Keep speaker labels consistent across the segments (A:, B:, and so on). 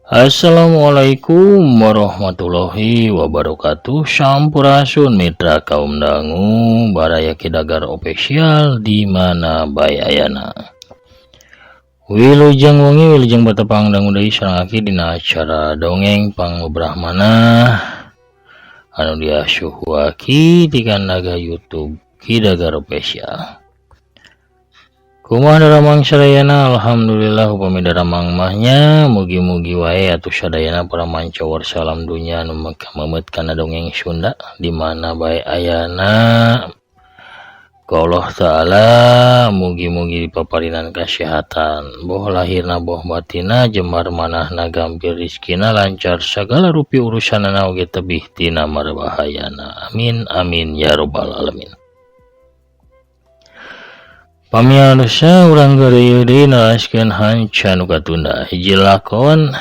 A: Assalamualaikum warahmatullahi wabarakatuh. Sampurasun mitra kaum dangu baraya kidagar official di mana bae ayana. Wilujeng wengi wilujeng batepang dangu deui sareng dina acara dongeng pangobrahmana anu diasuhuaki ti kandaga YouTube Kidagar Official. Kumaha daramang sadayana, alhamdulillah upami daramang mahnya, mugi-mugi wae atuh sadayana para mancawar salam dunya anu mamet kana dongeng Sunda di mana bae ayana. Ka Allah Ta'ala mugi-mugi dipaparinan kasehatan, boh lahirna boh batina, jemar manahna gampil rizkina, lancar sagala rupi urusanana oge tebih tina marbahayana. Amin amin ya rabbal alamin. Pamirsa urang geureuyeuh deui naraskeun hanca nu katunda hiji lakon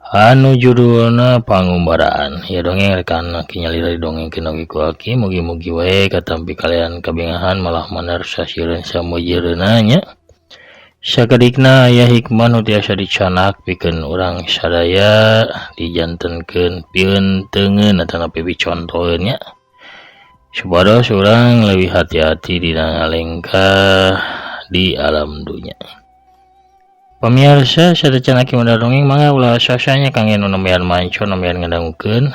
A: anu judulna Pangumbaraan. Ya dongeng rekan kinyalira didongengkeun oge ku aki, mugi-mugi wae katampi kalian kabengahan malah manarsa sieun samujeurna nya. Sakadikna aya hikmah nu tiasa dicanak pikeun urang sadaya dijantenkeun pieunteungeun atanapi picontoheun nya. Supados urang leuwih hati-hati dina ngalengkah di alam dunya. Pamirsa sadecan aki modal dongeng mangga ulah sasanya kangge nu nembean manco nembean ngadangukeun.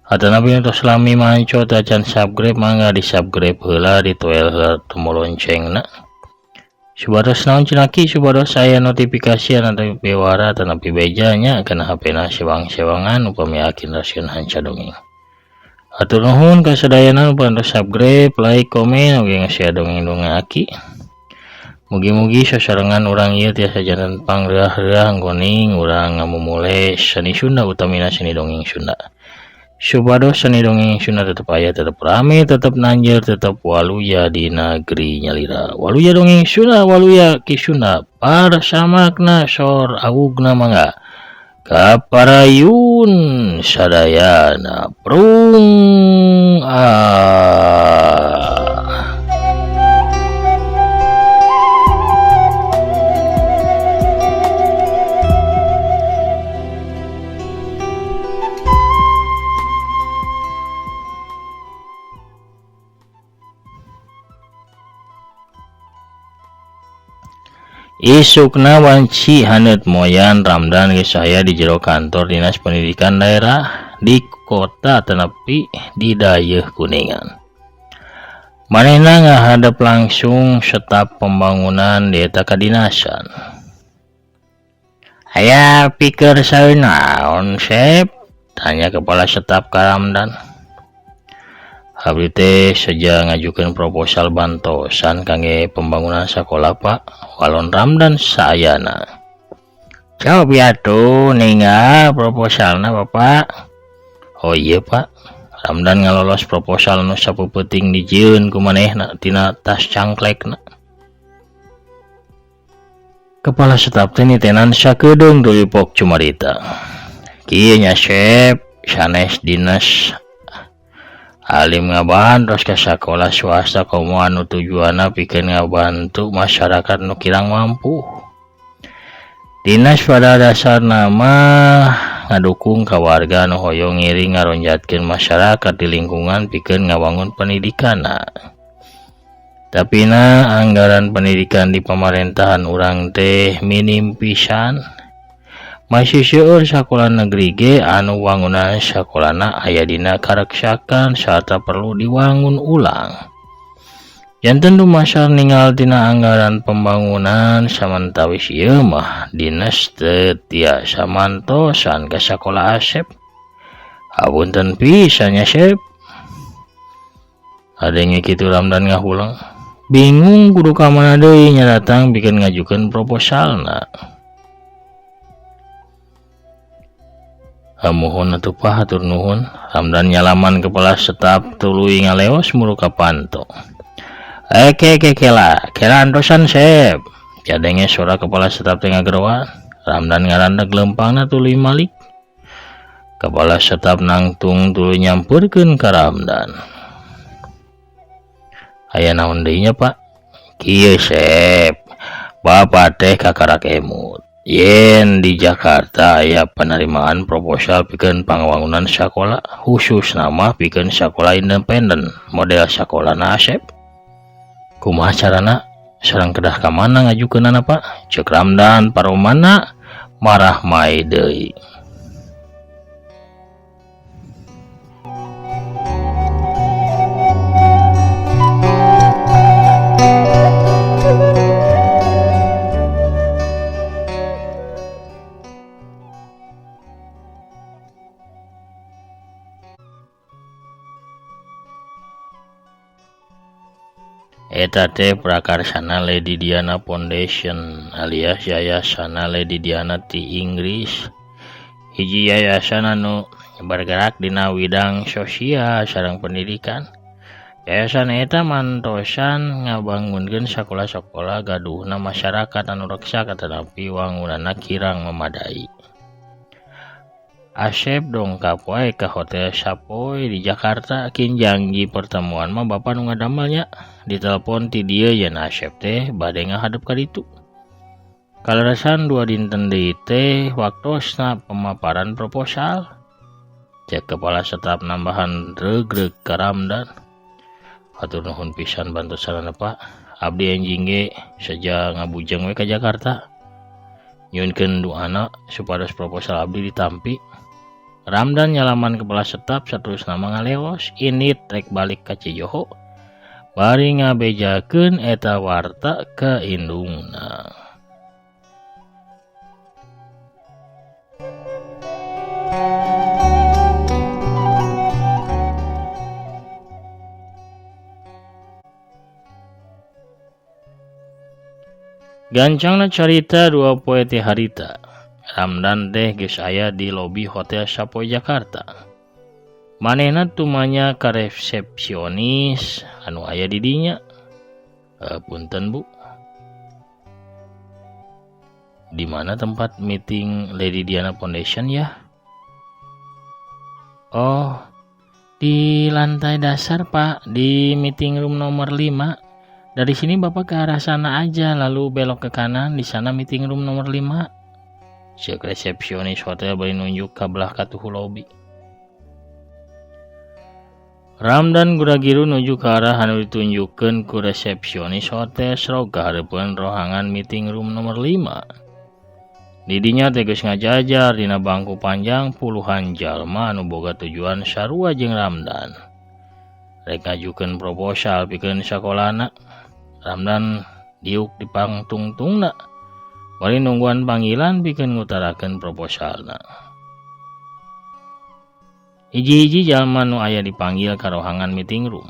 A: Atanapi nu tos lami manco teu acan subscribe mangga di subscribe heula, ditoel heula tombol loncengna. Supados naon cenah aki supados aya notifikasi anu bewara atanapi beja nya kana HP-na sewang-sewangan upami aki naraskeun hanca dongeng. Atur nuhun ka sadayana nu parantos subscribe, like, komen oge ngasih dongeng-dongeng aki. Mugi-mugi sasarengan urang ieu tiasa janten pangreah-reah nggoning urang ngamumule seni Sunda utamina seni dongeng Sunda. Supados seni dongeng Sunda tetep aya, tetep rame, tetep nanjeur, tetep waluya di negeri nyalira. Waluya dongeng Sunda, waluya ki Sunda, parsamakna sor awugna mangga. Kaparayun sadayana prung Isukna wanci haneut moyan Ramdan geus aya di jero kantor Dinas Pendidikan Daerah di kota tanapi di Dayeuh Kuningan. Manehna ngahadap langsung staf pembangunan di eta kadinasan. Aya pikir saeur naon, Sep? Tanya kepala staf ka Ramdan. Abdi teh saja ngajukeun proposal bantosan kangge pembangunan sakola Pak, walon Ramdan saayana. Jawab ya tuh ninggal proposalna Bapak. Oh iya Pak, Ramdan ngalolos proposal nu sapeuting dijieun ku manehna tina tas cangklekna. Kepala staf teh nitenan sakedeung tuluy pok cumarita. Kieu nya Sep, sanes dinas alim ngabantos ka sakola swasta komo anu tujuanna pikeun ngabantu masyarakat nu kirang mampu. Dinas pada dasarna mah ngadukung ka warga nu hoyong ngiring ngaronjatkeun masyarakat di lingkungan pikeun ngabangun pendidikanna. Tapina anggaran pendidikan di pamerintahan urang teh minim pisan. Masih seueur sakola negeri ge anu wangunan sakolana aya dina kareksakan sarta perlu diwangun ulang. Janten dumasar ningal tina anggaran pembangunan samantawis ieu mah dinas teu tiasa mantosan ka sakola Asep. Hapunten pisan nya Sep. Adenge kitu Ramdan ngahulang. Bingung kudu ka mana deui nya datang bikin ngajukeun proposalna. Hamuhun atuh Pak, hatur nuhun. Ramdan nyalaman kepala staf tuluy ngaleos mulu ka panto. Kela antosan Sep. Jadenge suara kepala staf teh ngageroan. Ramdan ngarandeg lempangna tuluy malik. Kepala staf nangtung tuluy nyampeurkeun ka Ramdan. Aya naon deui nya Pak? Kieu Sep, Bapak teh kakarak emut. Yen di Jakarta aya penerimaan proposal pikeun pangwangunan sakola khusus nama pikeun sakola independen model sakolana Asep. Kumaha carana sareng kedah ka mana ngajukeunana Pak? Ceuk Ramdan paromana marah mae deui. Eta teh prakarsana Lady Diana Foundation alias Yayasana Lady Diana ti Inggris. Hiji yayasan anu bergerak dina bidang sosial sareng pendidikan. Yayasan eta mantosan ngabangunkeun sakola-sakola gaduhna masyarakat anu reksa tetapi wangunana kirang memadai. Asep dongkap wae ka Hotel Savoy di Jakarta kin janji pertemuan mah bapak nu ngadamelnya. Ditelepon ti dieu yen Asep teh bade ngahadep ka ditu. Kalerasan 2 dinten deui teh waktosna pemaparan proposal. Cek kepala staf nambahan regreg ka Ramdan. Hatur nuhun pisan bantu sarana Pak. Abdi enjing ge saja ngabujeng we ka Jakarta. Nyuhunkeun doana supados proposal abdi ditampi. Ramdan nyalaman kepala staf saterusna ngaleos init rek balik ka Cijoho. Bari ngabejakeun eta warta ka indungna. Gancangna carita 2 poe ti harita. Ramdan teh geus aya di lobi Hotel Savoy Jakarta. Manehna tumanya ka resepsionis anu aya di dinya. Punten Bu. Di mana tempat meeting Lady Diana Foundation ya? Oh, di lantai dasar Pak, di meeting room nomor 5. Dari sini Bapak ke arah sana aja lalu belok ke kanan, di sana meeting room nomor 5. Cek resepsionis hotel bari nunjuk ka belah katuhu lobi. Ramdan gura-giru nuju ke arah anu ditunjukkeun ku resepsionis hotel srog kahareupeun rohangan meeting room nomor 5. Di dinya teh geus ngajajar dina bangku panjang puluhan jalma anu boga tujuan sarua jeung Ramdan. Rek ngajukeun proposal pikeun sakolana. Ramdan diuk di pangtungtungna. Bari nungguan panggilan pikeun ngutarakeun proposalna. Hiji-hiji jalma nu aya dipanggil ka rohangan meeting room.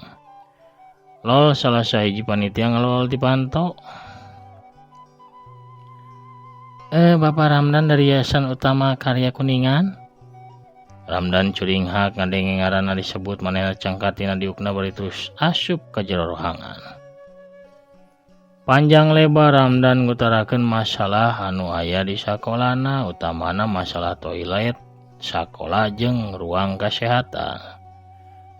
A: Lol salah sahiji panitia ngelol dipantau. Bapak Ramdan dari Yayasan Utama Karya Kuningan. Ramdan curing hak ngadenge ngaranna disebut manehna cangkat tina diukna bari terus asup ka jero rohangan. Panjang lebar Ramdan ngutarakeun masalah anu aya di sakolana, utamana masalah toilet sakola jeung ruang kesehatan.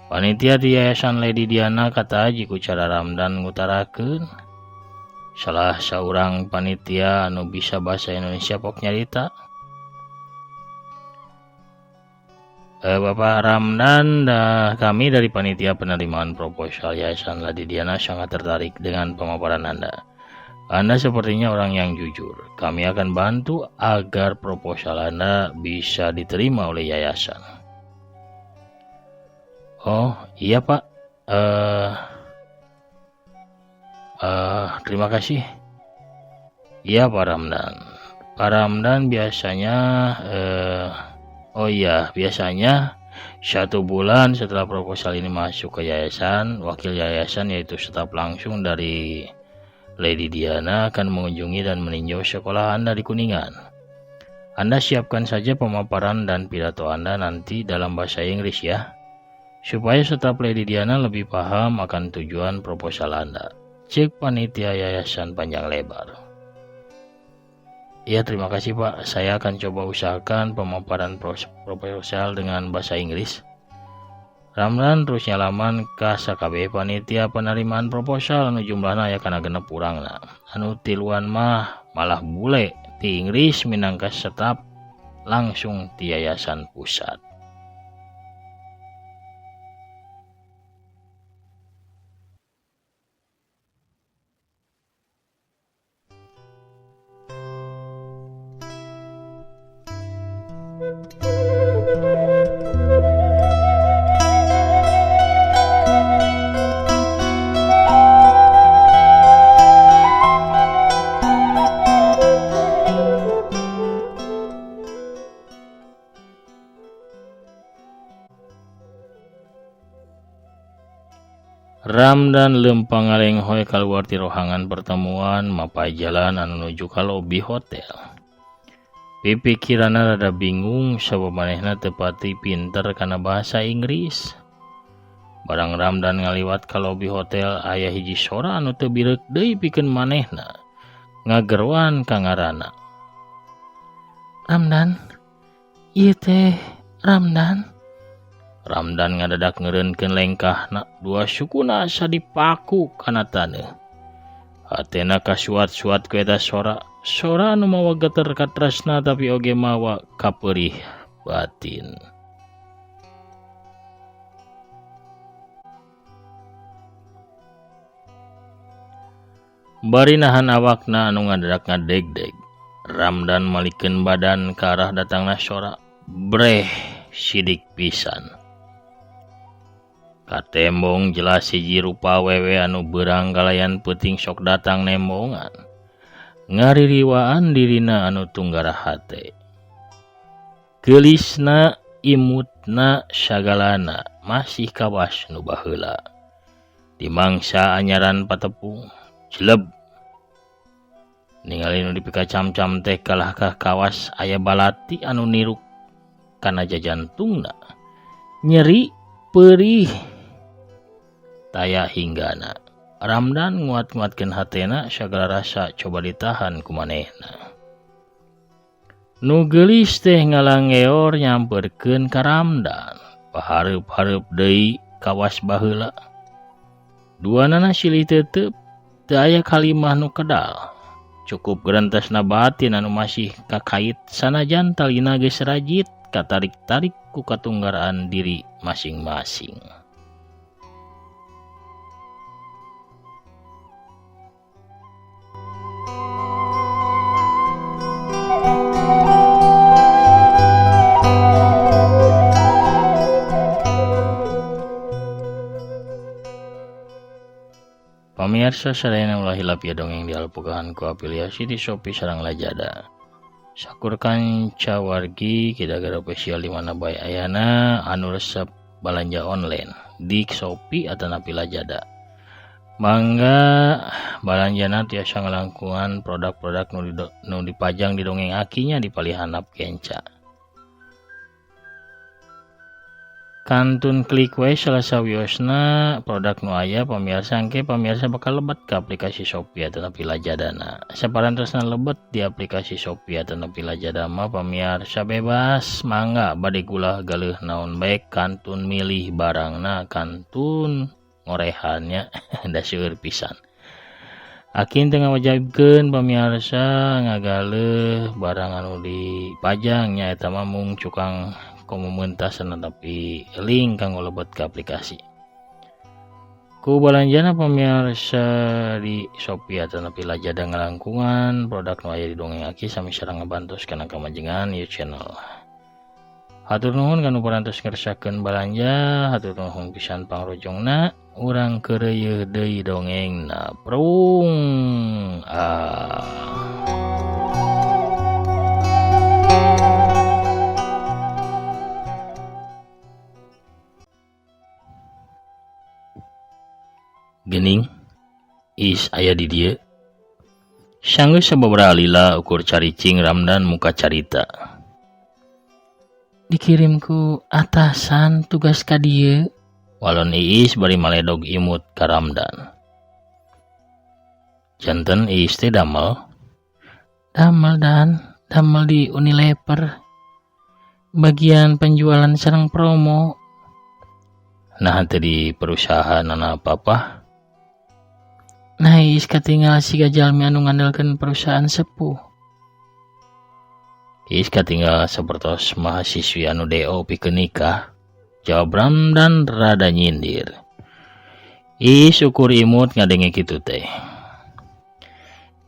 A: Panitia di Yayasan Lady Diana kata jiku cara Ramdan ngutarakeun. Salah saurang panitia anu bisa bahasa Indonesia pok nyarita. Bapak Ramdan kami dari panitia penerimaan proposal Yayasan Lady Diana sangat tertarik dengan pemaparan Anda. Anda sepertinya orang yang jujur. Kami akan bantu agar proposal Anda bisa diterima oleh yayasan. Oh iya Pak. Terima kasih. Iya Pak Ramdan. Pak Ramdan biasanya biasanya 1 bulan setelah proposal ini masuk ke yayasan, wakil yayasan yaitu staf langsung dari Lady Diana akan mengunjungi dan meninjau sekolah Anda di Kuningan. Anda siapkan saja pemaparan dan pidato Anda nanti dalam bahasa Inggris ya, supaya staf Lady Diana lebih paham akan tujuan proposal Anda. Cek panitia yayasan panjang lebar. Ya terima kasih Pak, saya akan coba usahakan pemaparan proposal dengan bahasa Inggris. Ramdan terus nyalaman ka sakabeh panitia penerimaan proposal anu jumlahna aya kana 6 urangna. Anu tiluan mah malah bule ti Inggris minangka staf langsung ti Yayasan Pusat. Ramdan lempang ngalenghoy kaluar ti rohangan pertemuan mapai jalan anu nuju ka lobi hotel. Pipikiranna rada bingung sabamanehna teu pati pinter kana bahasa Inggris. Barang Ramdan ngaliwat ka lobi hotel aya hiji sora anu teu bireuk deui pikeun manehna. Ngageruan ka ngaranna. Ramdan, ieu teh Ramdan. Ramdan ngadadak ngeureunkeun lengkahna, dua sukuna asa dipaku kana taneuh. Hatena kasuat-suat ku eta sora anu mawa geter ka tresna tapi oge mawa kapeurih batin. Bari nahan awakna anu ngadadak ngadeg-deg, Ramdan malikeun badan ka arah datangna sora, breh sidik pisan. Katembong jelas hiji rupa wewe anu beurang galayan peuting sok datang nembongan. Ngaririwaan dirina anu tunggara hate. Geulisna, imutna, sagalana masih kawas nu baheula. Di mangsa anyaran patepung, jeleb. Ningali nu dipika cam-cam teh kalah ka kawas aya balati anu niruk kana jajantungna. Nyeri, perih. Taya hinggana. Ramdan nguat-nguatkeun hatena sagala rasa coba ditahan ku manehna. Nu geulis teh ngalangeor nyamperkeun ka Ramdan. Pahareup-hareup deui kawas baheula. Duanana silih teuteup teu aya kalimah nu kedal. Cukup gerentesna batin anu masih kakait sanajan talina geus rajit katarik-tarik ku katunggaraan diri masing-masing. Pamirsa sadayana ulah hilap ya dongeng di alpukahan ku afiliasi di Shopee sareng Lazada. Sakurkan cawargi kidagara spesial di mana bae ayana anu resep balanja online di Shopee atau napi Lazada. Mangga balanjana tiasa ngalangkungan produk-produk nu dipajang di dongeng akinya di palihanap kenca. Kantun klik we salah sawiosna produk nu aya pamirsa bakal lebet ke aplikasi Shopee atau napi Lazadana. Saparantosna lebet di aplikasi Shopee atau napi Lazada mah pamirsa bebas mangga bade gulah galeuh naon bae kantun milih barangna, kantun ngorehannya da seueur pisan. Akin teu ngawajibkeun pamirsa ngagaleuh barang anu dipajang nya eta mah mung cukang komumentasan tapi link kanggo lebet ke aplikasi. Ku balanjana pamirsa di Shopee atau napi Lazada ngalangkungan produk nu aya di dongeng aki sami sareng ngabantos kana kamajengan ieu channel. Hatur nuhun kanu parantos ngeresakeun balanja, hatur nuhun pisan pangrojongna, urang keureuy deui dongengna. Prung. Gening is aya di dieu. Sanggeus sababaraha lila ukur caricing Ramdan muka carita. Dikirimku atasan tugas ka dieu. Walon Iis bari maledog imut ka Ramdan. Janten Iis teh damel? Damel di Unilever. Bagian penjualan sareng promo. Nah teh di perusahaan apa-apa? Nah Iis katinggal siga jalmi anu ngandalkeun perusahaan sepuh. Is katinggal sapertos mahasiswi anu DO pikeun nikah. Jawab Ramdan rada nyindir. Is ukur imut ngadenge kitu teh.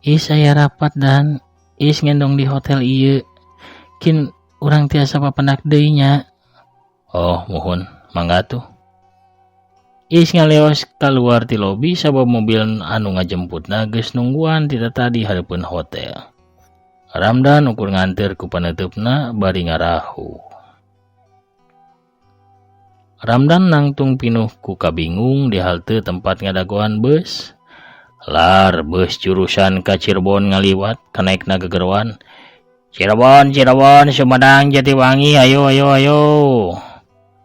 A: Is aya rapat dan is ngendong di hotel ieu. Kin urang tiasa papendak deui nya. Oh, muhun, mangga tuh. Is ngaleos keluar ti lobi sabab mobil anu ngajemputna geus nungguan ti tadi hareupeun hotel. Ramdan ukur nganter ku paneutupna bari ngarahu. Ramdan nangtung pinuh ku kabingung di halte tempat ngadagoan bus. Lar bus jurusan ka Cirebon ngaliwat kanaekna gegerwan. Cirebon, Sumedang, Jatiwangi, ayo.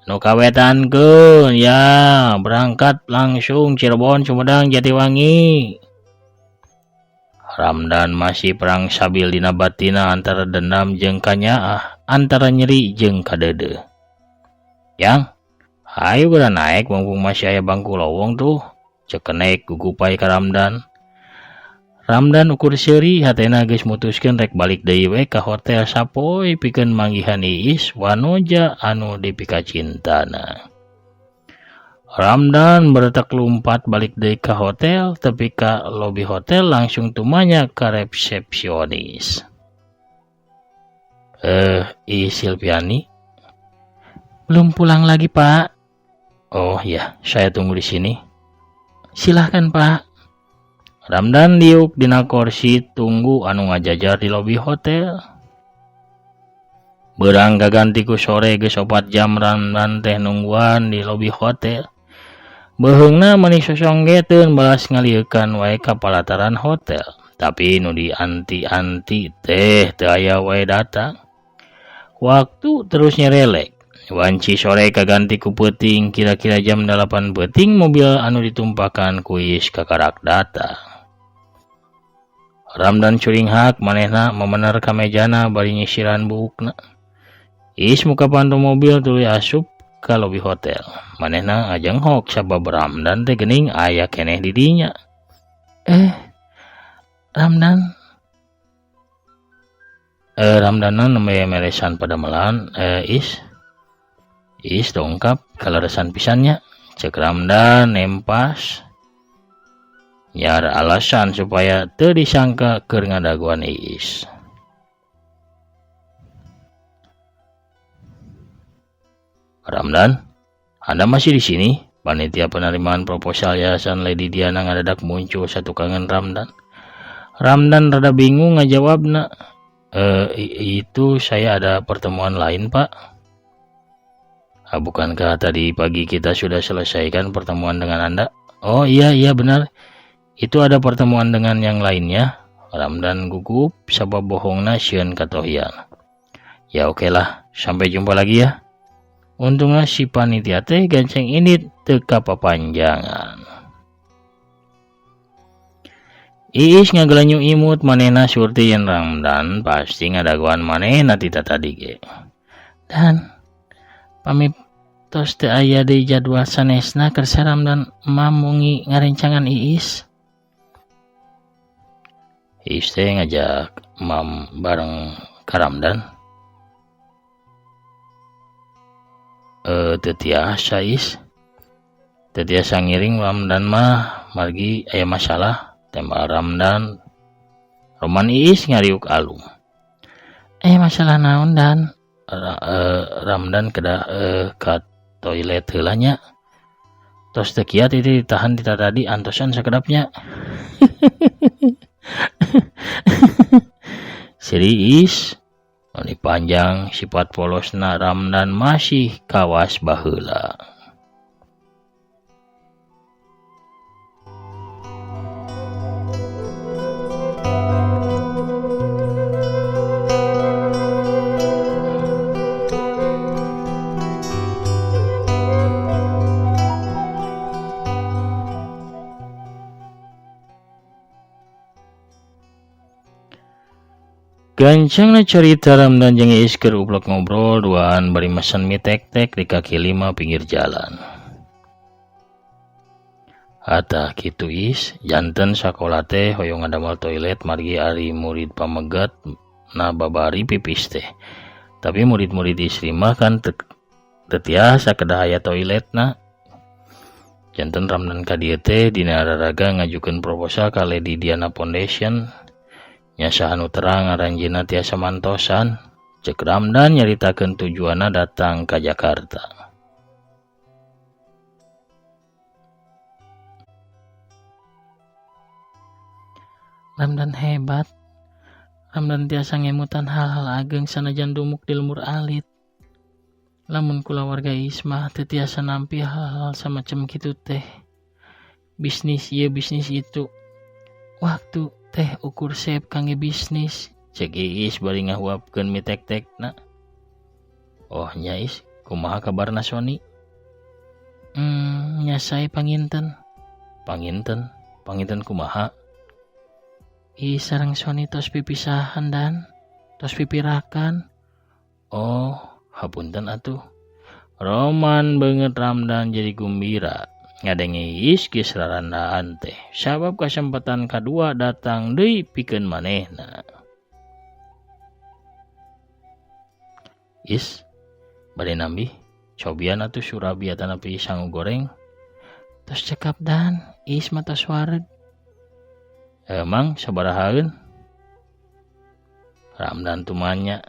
A: Nu kawetankeun ya, berangkat langsung Cirebon, Sumedang, Jatiwangi. Ramdan masih perang sabil dina batina antara dendam jeung kanyaah, antara nyeri jeung kadede. Yang, hayu udah naik mumpung masih aya bangku lowong tuh, cekenek gugupai ka Ramdan. Ramdan ukur seuri hatena geus mutuskeun rek balik deui we ka hotel sapoe pikeun manggihan Iis wanoja anu dipika cintana. Ramdan bertak lumpat balik deui ka hotel, tepi ka lobi hotel langsung tumanya ka resepsionis. Silviani? Belum pulang lagi, Pak. Oh ya, saya tunggu di sini. Silahkan, Pak. Ramdan diuk dina kursi tunggu anu ngajajar di lobi hotel. Beurang gaganti ku sore geus 4 jam Ramdan teh nungguan di lobi hotel. Beheungna meuni sosonggeteun balas ngalieukan wae ka palataran hotel. Tapi nu di anti-anti teh teu aya wae datang. Waktu terus nyerelek. Wanci sore kaganti ku peuting kira-kira jam 8 peuting mobil anu ditumpakan ku Iis kakarak datang. Ramdan curing hak manehna memener ka mejana bari nyisiran buukna. Iis muka pantu mobil tuluy asup ka lobi hotel. Manehna ngajenghok sabab Ramdan teh geuning aya keneh di dinya. Ramdan. Ramdanna nembe meresan padamelan. Iis dongkap kaleresan pisannya. Cek Ramdan nempas. Nyar alasan supaya teu disangka keur ngadaguan Iis. Ramdan, Anda masih di sini? Panitia penerimaan proposal Yayasan Lady Diana ngadadak muncul satu kangen Ramdan. Ramdan rada bingung ngajawabna. Itu saya ada pertemuan lain, Pak. Bukankah tadi pagi kita sudah selesaikan pertemuan dengan Anda? Oh iya benar. Itu ada pertemuan dengan yang lainnya. Ramdan gugup sabab bohongna sieun katohian. Ya oke lah, sampai jumpa lagi ya. Untungnya si panitia teh ganceng ini teu kapapanjangan. Iis ngagelanyu imut manehna surti yen Ramdan pasti ngadaguan manehna ti tadi ge. Dan pami tos teu aya deui jadwal sanesna keur Ramdan mamungi ngarencangan Iis. Iis teh ngajak mam bareng ka Ramdan. Teu tiasa Iis. Teu tiasa ngiring Ramdan mah margi aya masalah. Tembak Ramdan. Roman Iis ngariuk alung. Masalah naon Dan? Ramdan kedah ka toilet heula nya. Tos teu kiat itu ditahan ti tadi antosan sakedapnya. Serius, anu panjang sifat polosna Ramdan masih kawas baheula. Gancangna cerita Ramdan jeung Iis keur uplek ngobrol duaan bari mesen mie tek-tek di kaki 5 pinggir jalan. Atah kitu Iis, janten sakola teh hoyong ngadamel toilet margi ari murid pamegat na babari pipis teh. Tapi murid-murid istri mah kan tetiasa kedah aya toilet na. Janten Ramdan ka dieu teh dina raraga ngajukeun proposal ka Lady Diana Foundation. Nya saha nu terang aranjeunna tiasa mantosan. Cek Ramdan nyaritakeun tujuanna datang ka Jakarta.
B: Ramdan hebat. Ramdan tiasa ngemutan hal-hal ageng sanajan dumuk di lemur alit. Lamun kula warga Ismah teu tiasa nampi hal-hal samacam kitu teh. Bisnis ieu bisnis itu. Waktu teh ukur sep kangge bisnis.
A: Cek Iis bari ngahuapkeun mie tek-tekna. Oh nya Is, kumaha kabarna Sony?
B: Nya sae panginten.
A: Panginten kumaha?
B: Sareng Sony tos pipisahan dan tos pipirakan.
A: Oh, hapunten atuh. Roman banget Ramdan jadi gumbira. Ngadenge Is geus rarandaan teh. Sabab kesempatan kadua datang deui pikeun manehna. Is, bade nambi. Cobian atuh surabi atanapi sangu goreng.
B: Tos cekap dan Is mah tos wareg.
A: Emang sabarahaeun? Ramdan tumanya.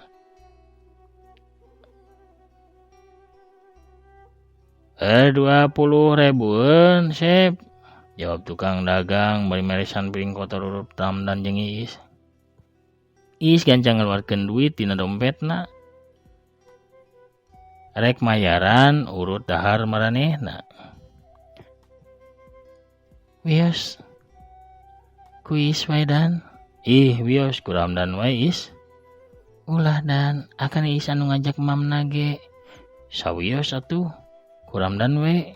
A: 20.000-an Sep. Jawab tukang dagang bari meresan piring kotor urut Ramdan jeung Iis. Iis gancang ngeluarkeun duit dina dompetna. Rek mayaran urut dahar maranehna.
B: Wios. Ku Is wae dan.
A: Wios ku Ramdan wae Is.
B: Ulah dan akan Is anu ngajak mamna ge.
A: Sawios atuh ku Ramdan we.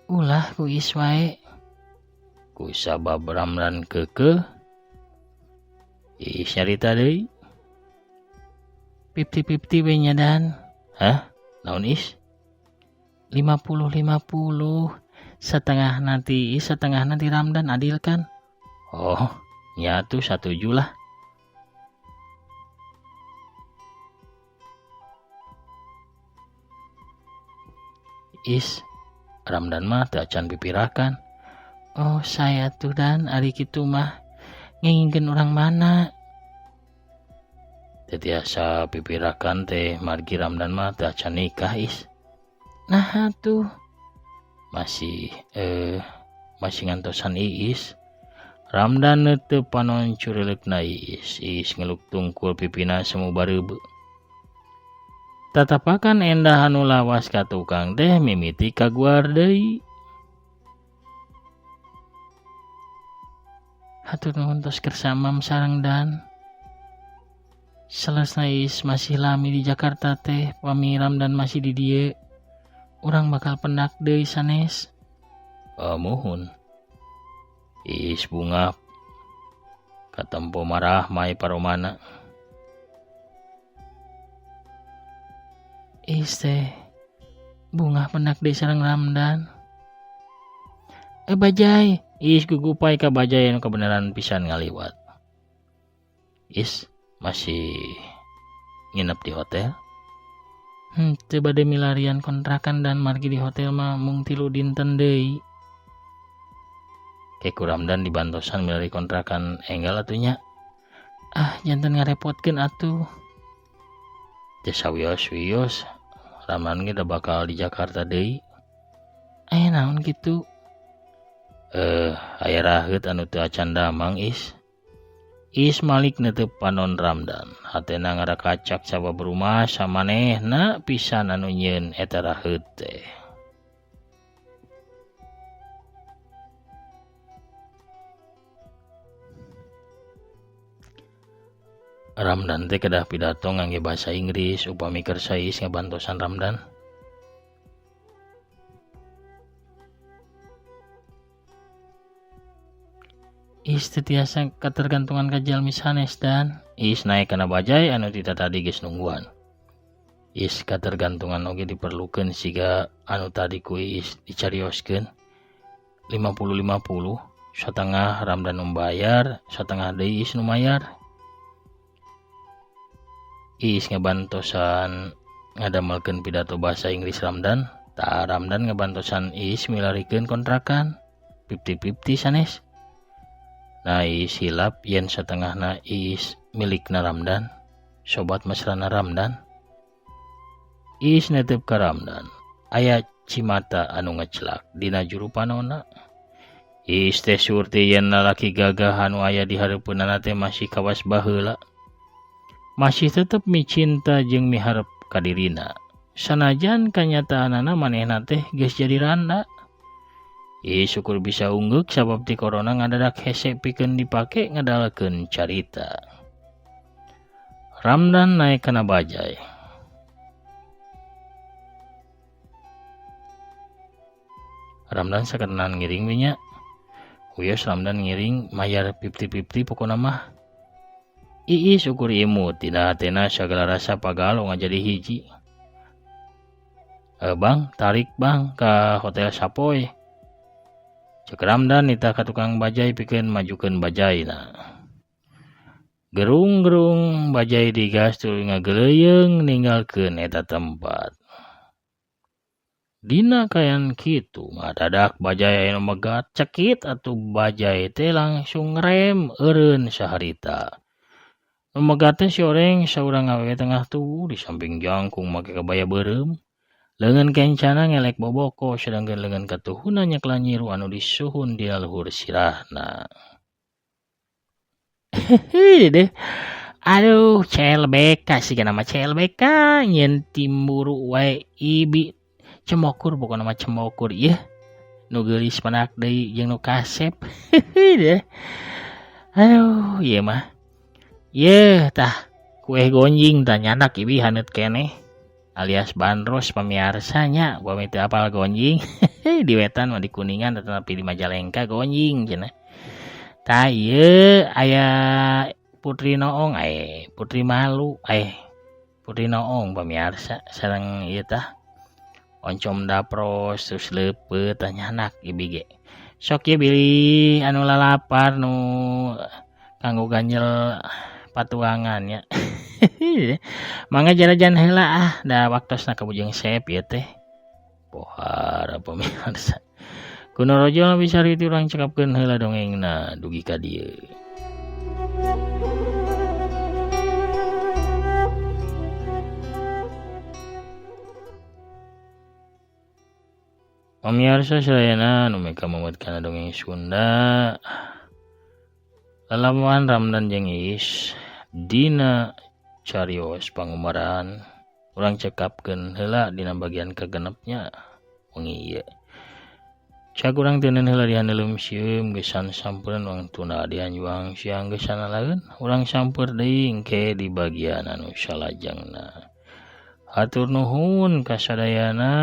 B: Ulah ku Is wae.
A: Ku sabab Ramdan keukeuh. Is nyarita deui.
B: 50-50 we nya dan.
A: Hah? Naon Is?
B: 50-50. Setengah nanti Is, setengah nanti Ramdan, adil kan?
A: Oh, nyatu 1 lah. Is, Ramdan mah teu acan pipirakan.
B: Oh, saya tuh dan ari kitu mah nginginkeun urang mana?
A: Teu tiasa pipirakan teh margi Ramdan mah teu acan nikah Is.
B: Nah atuh
A: masih ngantosan Iis. Ramdan teu panon cureulekna Iis. Iis ngeluk tungkul pipina semu bareubeu. Tatapakan endah anu lawas ka tukang teh mimiti kaguar deui.
B: Hatur nuhun tos kersamam sareng dan. Selesna Iis masih lami di Jakarta teh, pami Ramdan masih di dieu. Urang bakal pendak deui sanes.
A: Muhun. Iis bunga katempo marah mai paromana.
B: Iis teh bunga pendak deui sareng Ramdan. Bajai.
A: Iis gugupai ka bajai anu kebenaran pisan ngaliwat. Iis masih nginep di hotel.
B: Teu bade milarian kontrakan dan margi di hotel mah mung 3 dinten deui.
A: Keku Ramdan dibantosan milari kontrakan enggal atunya.
B: Janten ngarepotkeun atuh.
A: Teu sawios-wios. Ramdan ge da bakal di Jakarta deui.
B: Naon kitu?
A: Aya raheut anu teu acan damang Is. Is malik netep panon Ramdan. Hatena ngarakacak sabab rumah samanehna pisan anu nyieun eta raheut teh. Ramdan teh kedah pidato ngangge bahasa Inggris upami kersa Is ngabantosan Ramdan.
B: Is teu tiasa katergantungan ka jalmi sanes dan.
A: Is naik kana bajai anu tita tadi geus nungguan. Is katergantungan oge diperlukeun siga anu tadi ku Is dicarioskeun. 50-50, satengah Ramdan nu bayar, satengah deui Is nu mayar. Iis ngabantosan ngadamelkeun pidato bahasa Inggris Ramdan. Tah Ramdan ngabantosan Iis milarikeun kontrakan 50-50 sanes. Nah Iis hilap yen satengahna Iis milikna Ramdan, sobat mesrana Ramdan. Iis netep ka Ramdan, aya cimata anu ngecelak dina juru panonna. Iis teh surti yen lalaki gagah anu aya di hareupeunana teh masih kawas baheula. Masih tetep micinta jeung miharep ka dirina. Sanajan kanyataanana manehna teh geus jadi randa. Iis syukur bisa ungguk sabab ti corona ngadadak hese pikeun dipake ngadalakeun carita. Ramdan naik kana bajai. Ramdan sakenan ngiring we nya. Wios Ramdan ngiring mayar 50-50 pokona mah. Iis ukur imut tina hatena sagala rasa pagalo ngajadi hiji. Bang, tarik bang ka hotel Sapoy. Cek Ramdan nita ka tukang bajai pikeun majukeun bajaina. Gerung-gerung bajai digas tuluy ngageleyeung ninggalkeun eta tempat. Dina kayan kitu ngadadak bajai anu megat cekit atuh bajai teh langsung ngerem eureun saharita. Nu megat teh si oreng saurang awewe tengah tubuh di samping jangkung make kabaya beureum. Leungeun kencana ngelek boboko sedangkeun leungeun katuhuna nyekla nyiru anu disuhun dina luhur sirahna. Deh. Aduh, CLBK sih nama CLBK nyen timburu wae ibi cemokur pokokna mah cemokur ieu. Nu geulis panak deui jeung nu kasep. Deh. Aduh, ieu mah. Yeuh tah kue gonjing tah nyandak ibi haneut keneh. Alias bandros pamiarsanya bami teu apal gonjing. Di wetan mah di Kuningan tetapi di Majalengka gonjing cenah. Tah ieu aya Putri Noong Putri Malu Putri Noong pamiarsa sareng ieu tah oncom dapros terus leupeut tah nyanak ibi ge. Sok ye bili anu lalapar nu kanggo ganjel patuangan ya. Mangga jarajan heula da waktosna kabujeng sep ieu teh. Pohara pamirsa. Kuno rojol bisa riti urang cekapkeun heula dongengna dugi ka dieu. Pamirsa sadayana nu meka mametkeun dongeng Sunda. Lalamuan Ramdan jeung Iis dina carios pangumaran urang cekapkeun heula dina bagian kagenepnya wengi ieu. Cak urang teu neun heula di handeuleum sieum geus sampeurna wangtuna di hanjuang siang geus sanalaeun urang sampeur deui engke di bagian anu salajengna. Hatur nuhun ka sadayana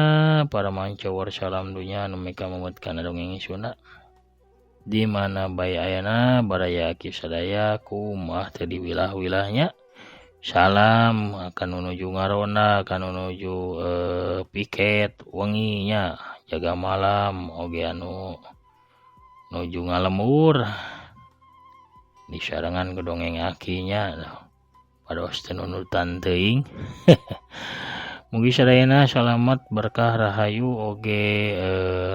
A: para mancowor salam dunya anu meka mametkeun dongeng Sunda. Di mana bae ayana baraya ki sadaya kumaha teu diwilah-wilahnya. Salam akan nuju ngaronda akan nuju piket wenginya jaga malam oge anu nuju ngalemur di sarangan kedongeng akinya pados teu nunutan teuing. Mugi sadayana salamet berkah rahayu oge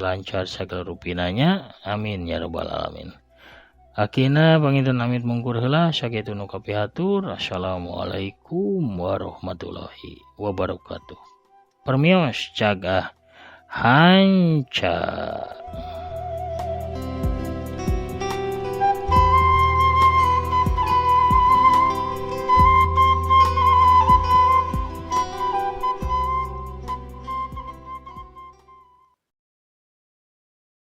A: lancar sagala rupinanya amin ya rabbal alamin. Akina panginten amit mungkur heula sakitu nu kapihatur. Assalamualaikum warahmatullahi wabarakatuh. Permios cagah hanca.